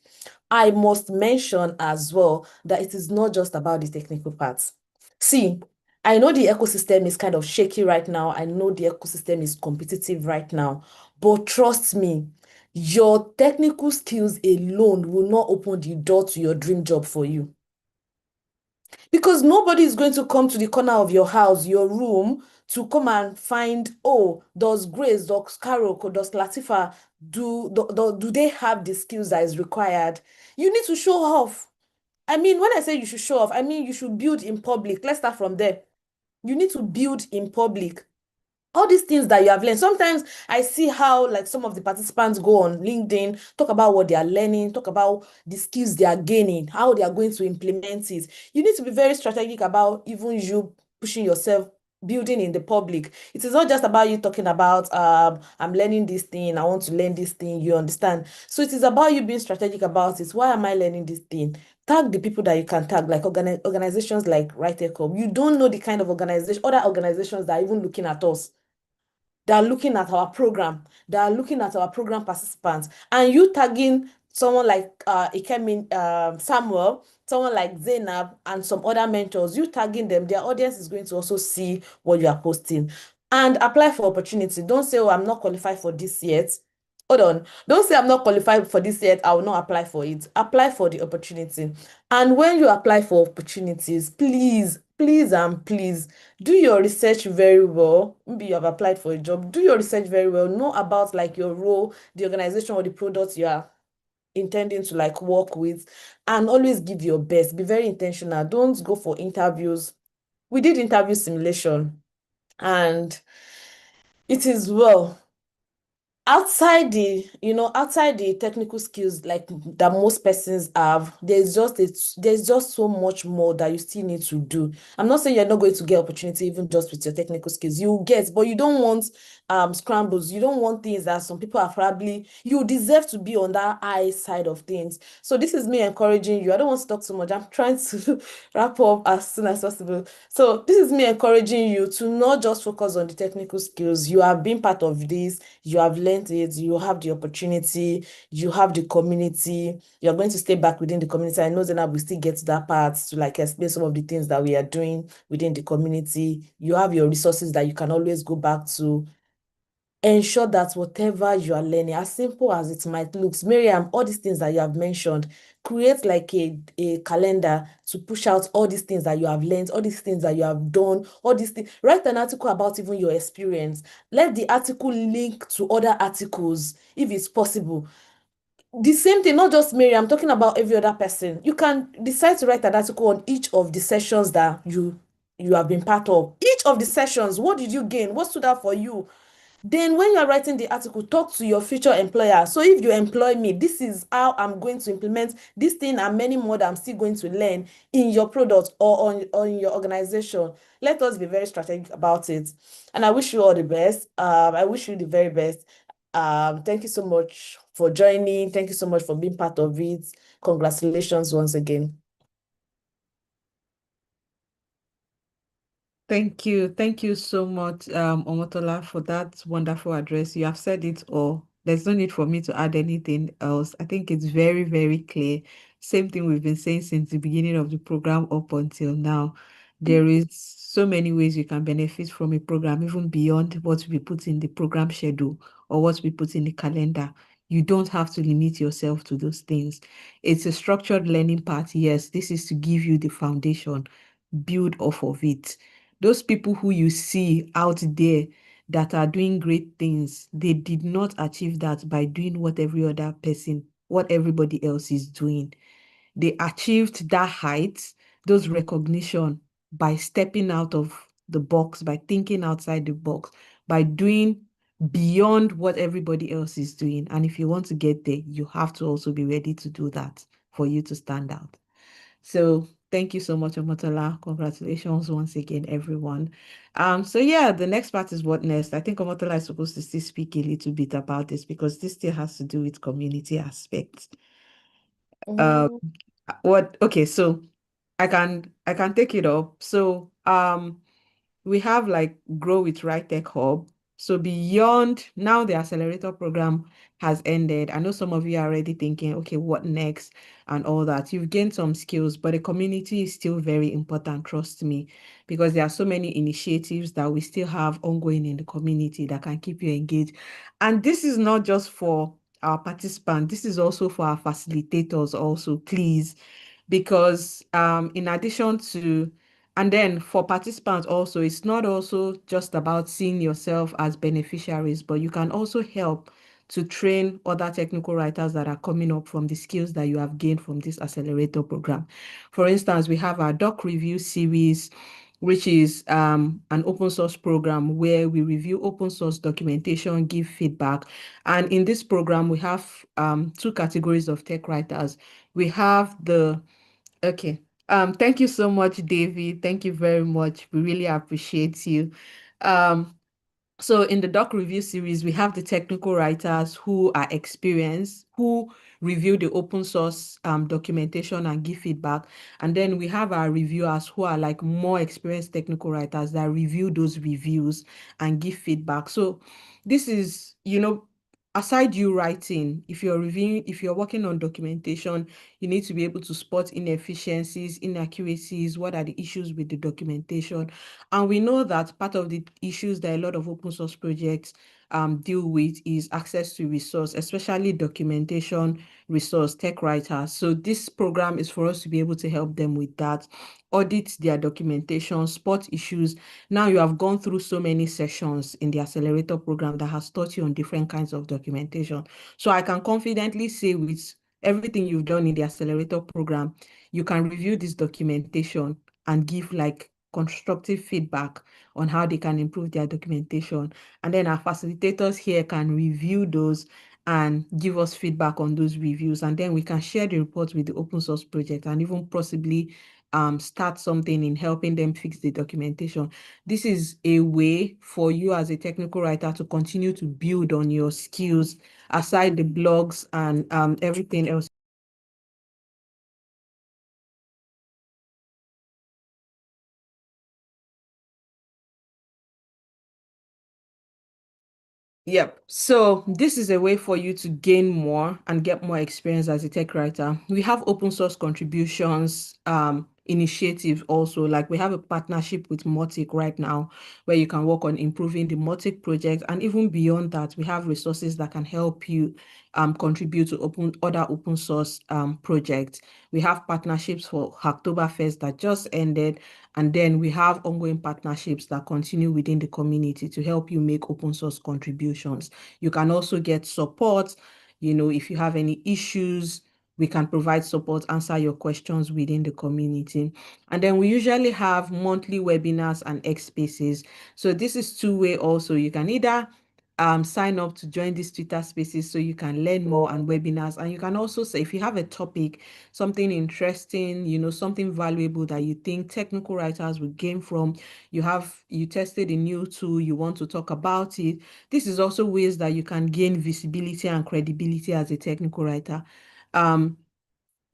[SPEAKER 1] I must mention as well that it is not just about the technical parts. See, I know the ecosystem is kind of shaky right now. I know the ecosystem is competitive right now, but trust me, your technical skills alone will not open the door to your dream job for you. Because nobody is going to come to the corner of your house, your room, to come and find, oh, does Grace, does Carol, does Latifa, do they have the skills that is required? You need to show off. I mean, when I say you should show off, I mean you should build in public. Let's start from there. You need to build in public. All these things that you have learned. Sometimes I see how like some of the participants go on LinkedIn, talk about what they are learning, talk about the skills they are gaining, how they are going to implement it. You need to be very strategic about even you pushing yourself, building in the public. It is not just about you talking about I'm learning this thing, I want to learn this thing, you understand? So it is about you being strategic about it. Why am I learning this thing? Tag the people that you can tag, like organizations like WriteTech. You don't know the kind of organization, other organizations that are even looking at us. They are looking at our program. They are looking at our program participants. And you tagging someone like Ikemi, Samuel, someone like Zainab, and some other mentors, you tagging them, their audience is going to also see what you are posting. And apply for opportunity. Don't say, oh, I'm not qualified for this yet. Hold on. Don't say I'm not qualified for this yet. I will not apply for it. Apply for the opportunity. And when you apply for opportunities, please, please, and please do your research very well. Maybe you have applied for a job. Do your research very well. Know about like your role, the organization, or the products you are intending to like work with, and always give your best. Be very intentional. Don't go for interviews. We did interview simulation, and it is well outside the technical skills like that most persons have, there's just so much more that you still need to do. I'm not saying you're not going to get opportunity even just with your technical skills. You get, but you don't want scrambles. You don't want things that some people are probably, you deserve to be on that high side of things. So this is me encouraging you. I don't want to talk too much. I'm trying to wrap up as soon as possible. So this is me encouraging you to not just focus on the technical skills. You have been part of this, you have learned it, you have the opportunity, you have the community, you're going to stay back within the community. I know Zainab will still get to that part to like explain some of the things that we are doing within the community. You have your resources that you can always go back to. Ensure that whatever you are learning, as simple as it might look, Miriam, all these things that you have mentioned, create like a calendar to push out all these things that you have learned, all these things that you have done, all these things. Write an article about even your experience. Let the article link to other articles if it's possible. The same thing, not just Mary, I'm talking about every other person. You can decide to write an article on each of the sessions that you have been part of. Each of the sessions, what did you gain? What stood out for you? Then when you're writing the article, talk to your future employer. So if you employ me, this is how I'm going to implement this thing and many more that I'm still going to learn in your product or on your organization. Let us be very strategic about it. And I wish you all the best. I wish you the very best. Thank you so much for joining. Thank you so much for being part of it. Congratulations once again.
[SPEAKER 3] Thank you. Thank you so much, Omotola, for that wonderful address. You have said it all. There's no need for me to add anything else. I think it's very, very clear. Same thing we've been saying since the beginning of the program up until now. There is so many ways you can benefit from a program, even beyond what we put in the program schedule or what we put in the calendar. You don't have to limit yourself to those things. It's a structured learning part. Yes, this is to give you the foundation. Build off of it. Those people who you see out there that are doing great things, they did not achieve that by doing what what everybody else is doing. They achieved that height, those recognition by stepping out of the box, by thinking outside the box, by doing beyond what everybody else is doing. And if you want to get there, you have to also be ready to do that for you to stand out. So thank you so much, Omotola. Congratulations once again, everyone. So yeah, the next part is what next. I think Omotola is supposed to still speak a little bit about this because this still has to do with community aspects.
[SPEAKER 1] Mhm.
[SPEAKER 3] Okay, so I can take it up. So we have like Grow with WriteTech Hub. So beyond now, the accelerator program has ended. I know some of you are already thinking, okay, what next and all that. You've gained some skills, but the community is still very important, trust me, because there are so many initiatives that we still have ongoing in the community that can keep you engaged. And this is not just for our participants, this is also for our facilitators also, please, because in addition to and then for participants also, it's not also just about seeing yourself as beneficiaries, but you can also help to train other technical writers that are coming up from the skills that you have gained from this accelerator program. For instance, we have our doc review series, which is an open source program where we review open source documentation, give feedback. And in this program, we have two categories of tech writers. We have Okay. Thank you so much, David. Thank you very much. We really appreciate you. Um, so in the doc review series, we have the technical writers who are experienced, who review the open source documentation and give feedback. And then we have our reviewers who are like more experienced technical writers that review those reviews and give feedback. So this is, aside you writing, if you're working on documentation, you need to be able to spot inefficiencies, inaccuracies, what are the issues with the documentation. And we know that part of the issues that a lot of open source projects deal with is access to resource, especially documentation resource, tech writers. So this program is for us to be able to help them with that, audit their documentation, spot issues. Now you have gone through so many sessions in the accelerator program that has taught you on different kinds of documentation. So I can confidently say with everything you've done in the accelerator program, you can review this documentation and give like constructive feedback on how they can improve their documentation. And then our facilitators here can review those and give us feedback on those reviews. And then we can share the report with the open source project and even possibly start something in helping them fix the documentation. This is a way for you as a technical writer to continue to build on your skills aside the blogs and everything else. Yep. So this is a way for you to gain more and get more experience as a tech writer. We have open source contributions, initiatives also. Like we have a partnership with Motic right now, where you can work on improving the Motic project. And even beyond that, we have resources that can help you contribute to other open source projects. We have partnerships for Hacktoberfest that just ended. And then we have ongoing partnerships that continue within the community to help you make open source contributions. You can also get support. If you have any issues, we can provide support, answer your questions within the community. And then we usually have monthly webinars and X spaces. So this is two-way also. You can either sign up to join these Twitter spaces so you can learn more and webinars. And you can also say, if you have a topic, something interesting, something valuable that you think technical writers will gain from, you tested a new tool, you want to talk about it. This is also ways that you can gain visibility and credibility as a technical writer.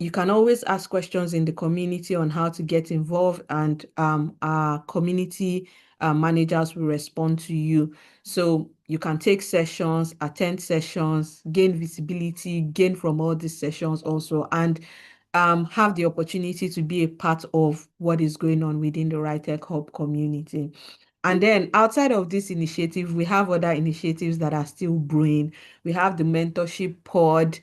[SPEAKER 3] You can always ask questions in the community on how to get involved, and our community managers will respond to you. So you can take sessions, attend sessions, gain visibility, gain from all these sessions also, and have the opportunity to be a part of what is going on within the WriteTech Hub community. And then outside of this initiative, we have other initiatives that are still brewing. We have the mentorship pod,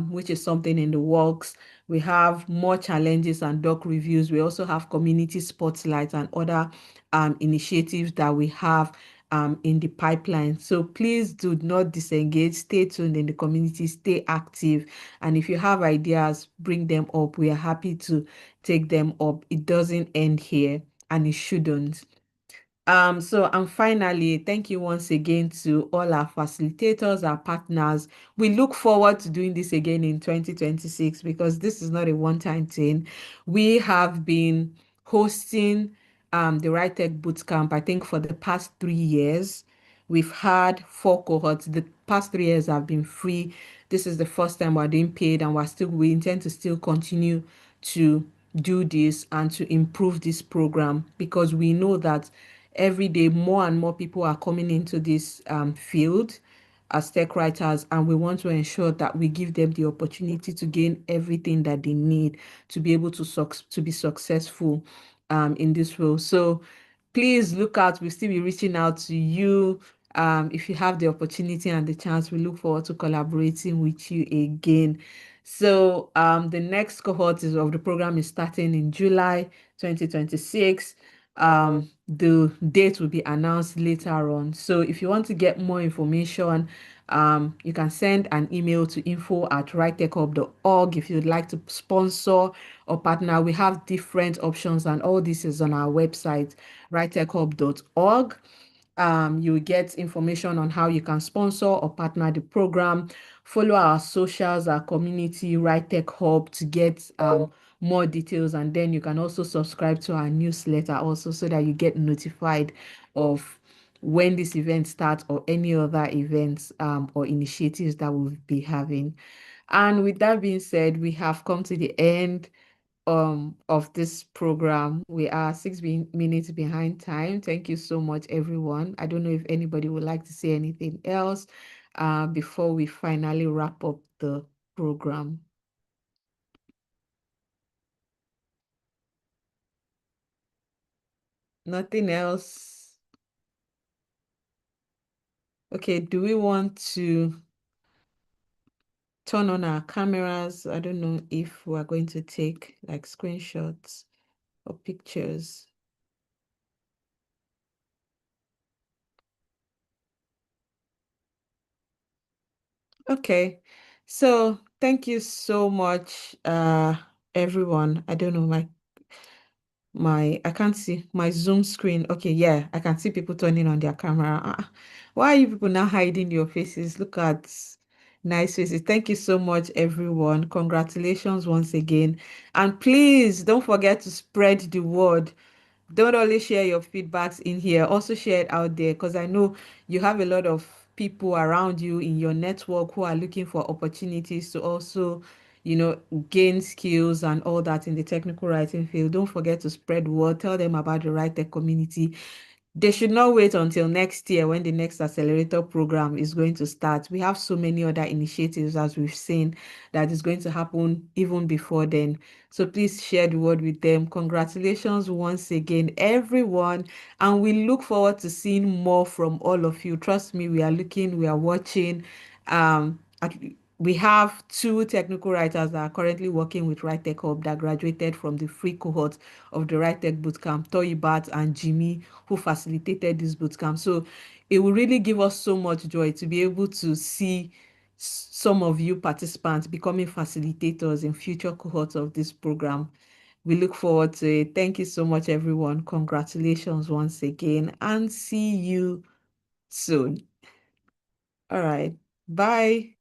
[SPEAKER 3] which is something in the works. We have more challenges and doc reviews. We also have community spotlights and other initiatives that we have in the pipeline. So please do not disengage. Stay tuned in the community, stay active. And if you have ideas, bring them up. We are happy to take them up. It doesn't end here, and it shouldn't. And finally, thank you once again to all our facilitators, our partners. We look forward to doing this again in 2026, because this is not a one-time thing. We have been hosting the WriteTech Bootcamp, I think, for the past 3 years. We've had 4 cohorts. The past 3 years have been free. This is the first time we're doing paid, and we intend to still continue to do this and to improve this program, because we know that every day more and more people are coming into this field as tech writers, and we want to ensure that we give them the opportunity to gain everything that they need to be able to be successful in this role. So please look out. We'll still be reaching out to you. If you have the opportunity and the chance, we look forward to collaborating with you again. So the next cohort of the program is starting in July 2026. The date will be announced later on. So if you want to get more information, you can send an email to info@writetechhub.org. If you'd like to sponsor or partner, we have different options, and all this is on our website, writetechhub.org. You will get information on how you can sponsor or partner the program. Follow our socials, our community, WriteTech Hub, to get more details. And then you can also subscribe to our newsletter also, so that you get notified of when this event starts or any other events or initiatives that we'll be having. And with that being said, we have come to the end of this program. We are minutes behind time. Thank you so much, everyone. I don't know if anybody would like to say anything else before we finally wrap up the program. Nothing else. Okay, do we want to turn on our cameras? I don't know if we're going to take like screenshots or pictures. Okay, so thank you so much, everyone. I don't know, I can't see my Zoom screen. Okay, yeah, I can see people turning on their camera. Why are you people now hiding your faces? Look at nice faces. Thank you so much, everyone. Congratulations once again. And please don't forget to spread the word. Don't only share your feedbacks in here, also share it out there, because I know you have a lot of people around you in your network who are looking for opportunities to also, gain skills and all that in the technical writing field. Don't forget to spread word, tell them about the WriteTech community. They should not wait until next year when the next accelerator program is going to start. We have so many other initiatives, as we've seen, that is going to happen even before then. So please share the word with them. Congratulations once again, everyone. And we look forward to seeing more from all of you. Trust me, we are looking, we are watching. We have 2 technical writers that are currently working with WriteTech Hub that graduated from the free cohort of the WriteTech Bootcamp, Toyibat and Jimmy, who facilitated this bootcamp. So it will really give us so much joy to be able to see some of you participants becoming facilitators in future cohorts of this program. We look forward to it. Thank you so much, everyone. Congratulations once again, and see you soon. All right. Bye.